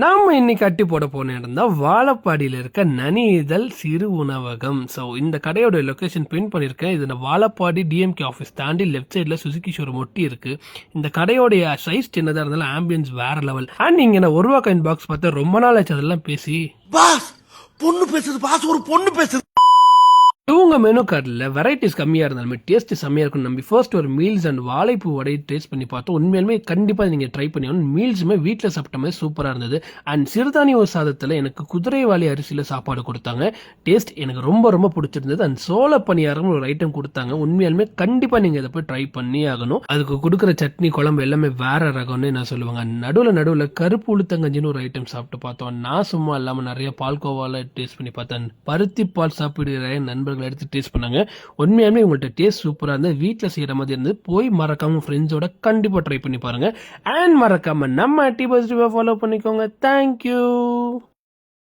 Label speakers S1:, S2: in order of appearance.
S1: நாம இன்னைக்கு அட்டி போட போன இடம் தான் வாழப்பாடியில் இருக்க நனிதல் சிறு உணவகம். ஸோ இந்த கடையோட லொக்கேஷன் பின் பண்ணியிருக்கேன். இது வாழப்பாடி டிஎம்கே ஆஃபீஸ் தாண்டி லெஃப்ட் சைடில் சுசுகி ஷோரூம் ஒட்டி இருக்கு. இந்த கடையோடைய சைஸ் சின்னதாக இருந்தாலும் ஆம்பியன்ஸ் வேற லெவல். அண்ட் இங்கே நான் 1 ரூபா காயின் பாக்ஸ் பார்த்து ரொம்ப நாள் ஆச்சு அதெல்லாம் பேசி.
S2: பாஸ் பொண்ணு பேசுது பாஸ், ஒரு பொண்ணு பேசுது.
S1: இவங்க மெனு கார்டில் வெரைட்டிஸ் கம்மியாக இருந்தாலுமே டேஸ்ட் செம்மையாக இருக்கும். நம்ம ஃபர்ஸ்ட் ஒரு மீல்ஸ் அண்ட் வாழைப்பூ வடை டேஸ்ட் பண்ணி பார்த்தோம். உண்மையாலுமே கண்டிப்பாக நீங்கள் ட்ரை பண்ணி ஆகணும். மீல்ஸுமே வீட்டில் சாப்பிட்ட மாதிரி சூப்பராக இருந்தது. அண்ட் சிறுதானிய சாதத்தில் எனக்கு குதிரைவாலி அரிசியில் சாப்பாடு கொடுத்தாங்க. டேஸ்ட் எனக்கு ரொம்ப ரொம்ப பிடிச்சிருந்தது. அண்ட் சோள பணியாரம் ஒரு ஐட்டம் கொடுத்தாங்க. உண்மையாலுமே கண்டிப்பாக நீங்கள் இதை போய் ட்ரை பண்ணி ஆகணும். அதுக்கு கொடுக்குற சட்னி குழம்பு எல்லாமே வேற ரகம்னு நான் சொல்லுவாங்க. நடுவில் கருப்பு உளுத்தங்கஞ்சின்னு ஒரு ஐட்டம் சாப்பிட்டு பார்த்தோம். நான் சும்மா இல்லாமல் நிறைய பால்கோவால டேஸ்ட் பண்ணி பார்த்தேன். பருத்தி பால் சாப்பிடுற நண்பர்கள் எடுத்து டேஸ்ட் பண்ணாங்க. உண்மையாலுமே உங்கள்கிட்ட டேஸ்ட் சூப்பரா இருந்து வீட்டில் செய்யற மாதிரி இருந்து போய் மறக்காம ஃப்ரெண்ட்ஸோட கண்டிப்பா ட்ரை பண்ணி பாருங்க. அண்ட் மறக்காம நம்ம அட்டி பாசிட்டிவா ஃபாலோ பண்ணிக்கோங்க. தேங்க்யூ.